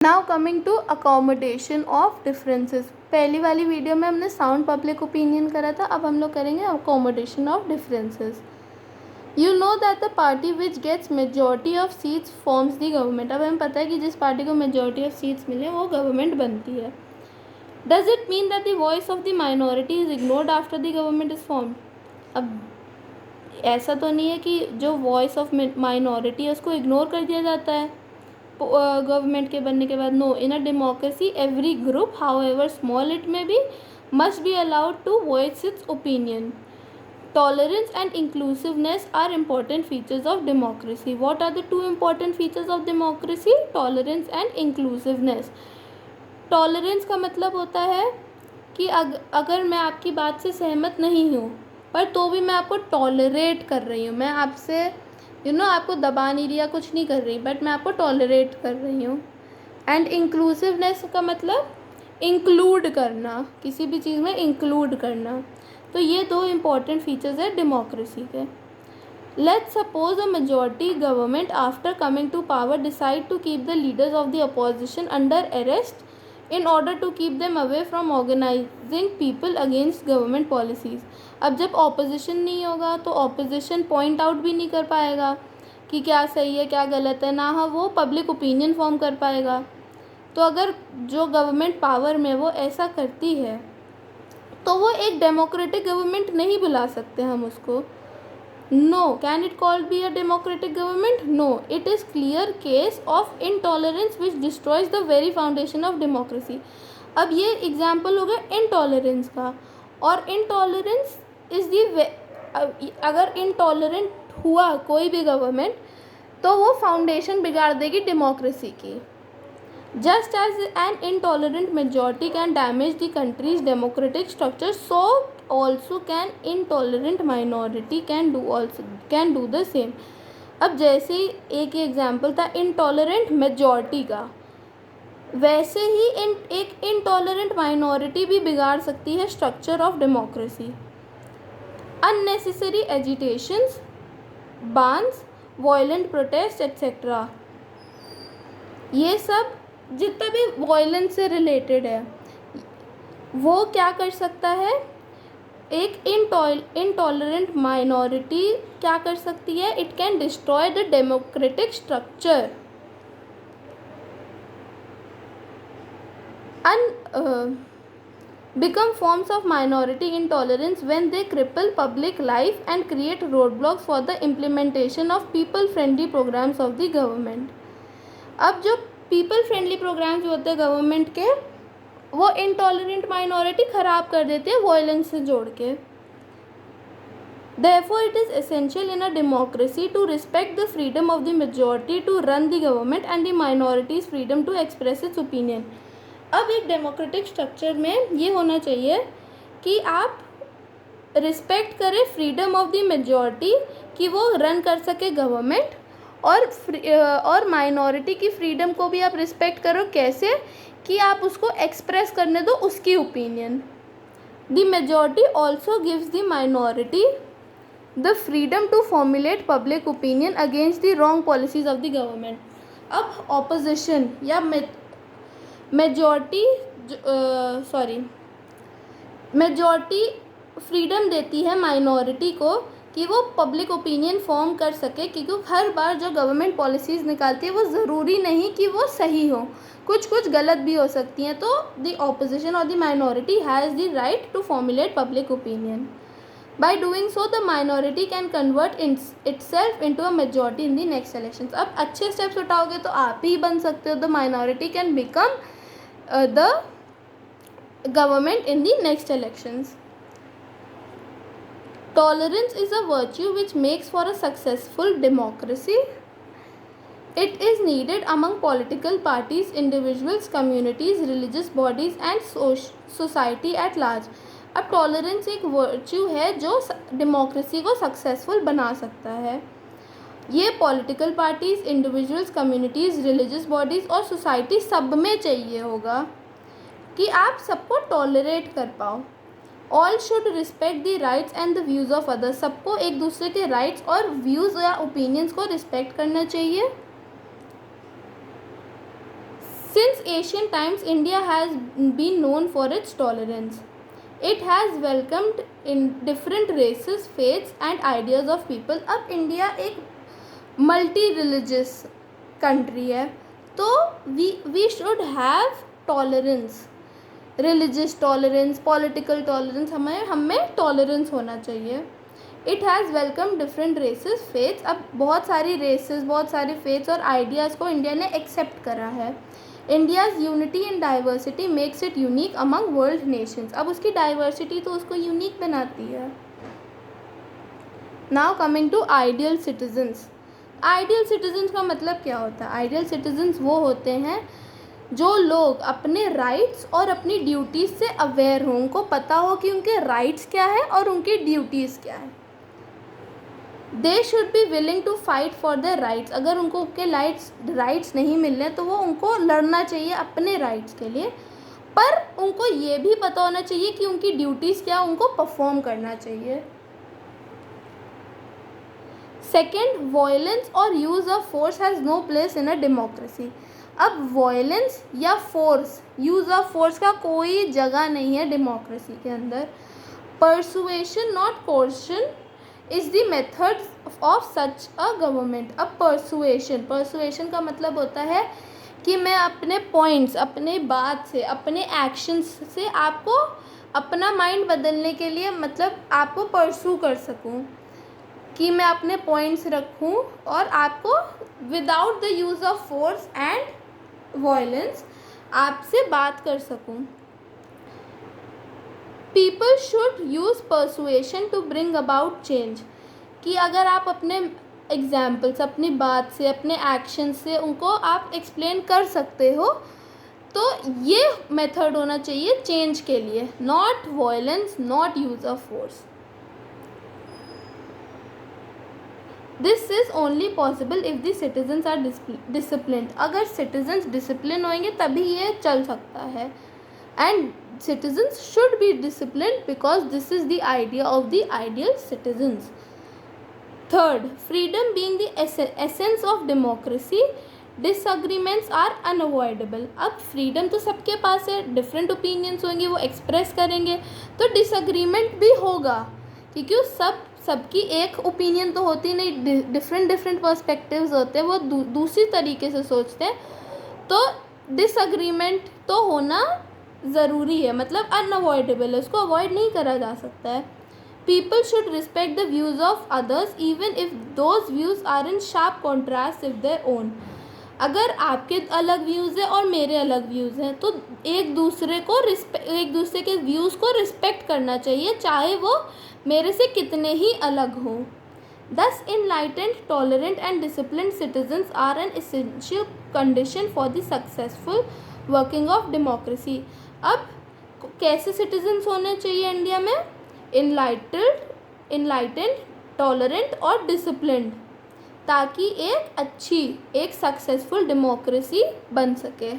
Now coming to accommodation of differences. पहली वाली video में हमने साउंड पब्लिक ओपिनियन करा था, अब हम लोग करेंगे accommodation of differences. You know that the party which gets majority of seats forms the government. अब हमें पता है कि जिस पार्टी को मेजॉरिटी ऑफ सीट्स मिले वो गवर्नमेंट बनती है। Does it mean that the voice of the minority is ignored after the government is formed. अब ऐसा तो नहीं है कि जो वॉइस ऑफ माइनॉरिटी है उसको इग्नोर कर दिया जाता है गवर्नमेंट के बनने के बाद। No, in a democracy every group however small it may be must be allowed to voice its opinion. Tolerance and inclusiveness are important features of democracy. What are the two important features of democracy? Tolerance and inclusiveness. Tolerance का मतलब होता है कि अगर मैं आपकी बात से सहमत नहीं हूँ पर तो भी मैं आपको टॉलरेट कर रही हूँ, मैं आपसे आपको दबा नहीं रही या कुछ नहीं कर रही, बट मैं आपको टॉलरेट कर रही हूँ। एंड इंक्लूसिवनेस का मतलब इंक्लूड करना, किसी भी चीज़ में इंक्लूड करना। तो ये दो इम्पॉर्टेंट फीचर्स है डेमोक्रेसी के। Let's suppose a majority government after coming to power decide to keep the leaders of the opposition under arrest in order to keep them away from organizing people against government policies। अब जब opposition नहीं होगा तो opposition point out भी नहीं कर पाएगा कि क्या सही है क्या गलत है, ना वो पब्लिक ओपिनियन फॉर्म कर पाएगा। तो अगर जो गवर्नमेंट पावर में वो ऐसा करती है तो वो एक डेमोक्रेटिक गवर्नमेंट नहीं बुला सकते हम उसको। No, can it called be a democratic government? No, it is clear case of intolerance which destroys the very foundation of democracy। अब ये एग्जाम्पल हो गया इंटॉलरेंस का, और इंटॉलरेंस इज दी, अगर इंटॉलरेंट हुआ कोई भी गवर्नमेंट तो वो फाउंडेशन बिगाड़ देगी डेमोक्रेसी की। Just as an intolerant majority can damage the country's democratic structure, so also can intolerant minority can do the same। अब जैसे ही एक एग्जाम्पल था इंटॉलरेंट मेजॉरिटी का, वैसे ही एक इंटॉलरेंट माइनॉरिटी भी बिगाड़ सकती है structure of democracy. Unnecessary agitations, बांस, वायलेंट प्रोटेस्ट एट्सेट्रा, ये सब जितना भी वायलेंस से रिलेटेड है वो क्या कर सकता है, एक इंटॉलरेंट माइनॉरिटी क्या कर सकती है, it can destroy the democratic structure. become forms of minority intolerance when they cripple public life and create roadblocks for the implementation of people friendly programs of the government। अब जो people friendly programmes होते हैं government के, वो intolerant minority ख़राब कर देते हैं वायलेंस से जोड़ के। Therefore it is essential in a democracy to respect the freedom of the majority to run the government and the minority's freedom to express its opinion। अब एक डेमोक्रेटिक स्ट्रक्चर में ये होना चाहिए कि आप रिस्पेक्ट करें फ्रीडम ऑफ द मेजॉरिटी कि वो रन कर सके गवर्नमेंट, और माइनॉरिटी की फ्रीडम को भी आप रिस्पेक्ट करो। कैसे कि आप उसको एक्सप्रेस करने दो उसकी opinion. The majority also gives the minority the freedom to formulate public opinion against the wrong policies of the government. अब ऑपोजिशन या मेजॉरिटी फ्रीडम देती है माइनॉरिटी को कि वो पब्लिक ओपिनियन फॉर्म कर सके, क्योंकि हर बार जो गवर्नमेंट पॉलिसीज़ निकालती है वो ज़रूरी नहीं कि वो सही हो, कुछ गलत भी हो सकती हैं। तो द ऑपोजिशन और the minority has the right to formulate public opinion. By doing so the minority can convert itself into a majority in the next elections. अब अच्छे स्टेप्स उठाओगे तो आप ही बन सकते हो, the minority can become the government in the next elections. Tolerance is a virtue which makes for a successful democracy. It is needed among political parties, individuals, communities, religious bodies and society at large। अब tolerance एक virtue है जो democracy को successful बना सकता है। ये political parties, individuals, communities, religious bodies और सोसाइटी सब में चाहिए होगा कि आप सबको टॉलरेट कर पाओ। All should respect the rights and the views of others. सबको एक दूसरे के राइट्स और व्यूज़ या ओपिनियंस को रिस्पेक्ट करना चाहिए। Since ancient times, India has been known for its tolerance. It has welcomed in different races, faiths and ideas of people. अब इंडिया एक मल्टी रिलीजियस कंट्री है, तो we should have tolerance, religious tolerance, political tolerance, हमें tolerance होना चाहिए. It has welcome different races, faiths. अब बहुत सारी रेसेस, बहुत सारी फेथ्स और आइडियाज़ को इंडिया ने एक्सेप्ट करा है. India's unity and diversity makes it unique among world nations. अब उसकी डाइवर्सिटी तो उसको यूनिक बनाती है. Now coming to ideal citizens. Ideal citizens का मतलब क्या होता है? आइडियल सिटीजन्स वो होते हैं जो लोग अपने राइट्स और अपनी ड्यूटीज़ से अवेयर हों, उनको पता हो कि उनके राइट्स क्या है और उनकी ड्यूटीज़ क्या है. They should be willing to fight for their rights. अगर उनको उनके राइट्स नहीं मिल रहे तो वो उनको लड़ना चाहिए अपने राइट्स के लिए, पर उनको ये भी पता होना चाहिए कि उनकी ड्यूटीज़ क्या, उनको परफॉर्म करना चाहिए. सेकेंड, वायलेंस और use of force has no place in a democracy. अब वायलेंस या फोर्स, यूज़ ऑफ फोर्स का कोई जगह नहीं है डेमोक्रेसी के अंदर. Persuasion not coercion is the method of such a government. अब परसुएशन का मतलब होता है कि मैं अपने पॉइंट्स, अपने बात से, अपने एक्शंस से आपको अपना माइंड बदलने के लिए, मतलब आपको परसू कर सकूं, कि मैं अपने पॉइंट्स रखूं और आपको without the use of force and violence आपसे बात कर सकूं. People should use persuasion to bring about change. कि अगर आप अपने एग्जाम्पल्स, अपनी बात से, अपने एक्शन से उनको आप एक्सप्लेन कर सकते हो, तो ये मेथड होना चाहिए चेंज के लिए. Not violence, not use of force. This is only possible if the citizens are disciplined. अगर सिटीजन्स डिसिप्लिन होंगे तभी ये चल सकता है. And citizens should be disciplined because this is the idea of the ideal citizens. Third, freedom being the essence of democracy, disagreements are unavoidable. अब freedom तो सबके पास है, different opinions होंगे, वो express करेंगे, तो disagreement भी होगा, क्योंकि सबकी एक ओपिनियन तो होती नहीं, डिफरेंट पर्सपेक्टिव्स होते हैं, वो दूसरी तरीके से सोचते हैं, तो डिसअग्रीमेंट तो होना ज़रूरी है, मतलब अनअवॉइडेबल है, उसको अवॉइड नहीं करा जा सकता है. People should respect the views of others even if those views are in sharp contrast with their own. अगर आपके अलग व्यूज़ हैं और मेरे अलग व्यूज़ हैं, तो एक दूसरे के व्यूज़ को रिस्पेक्ट करना चाहिए, चाहे वो मेरे से कितने ही अलग हों. Thus, enlightened, tolerant and disciplined citizens are an essential condition for the successful working of democracy. अब कैसे सिटीजन्स होने चाहिए इंडिया में? इनलाइटेंड, टॉलरेंट और डिसिप्लिन्ड, ताकि एक सक्सेसफुल डेमोक्रेसी बन सके.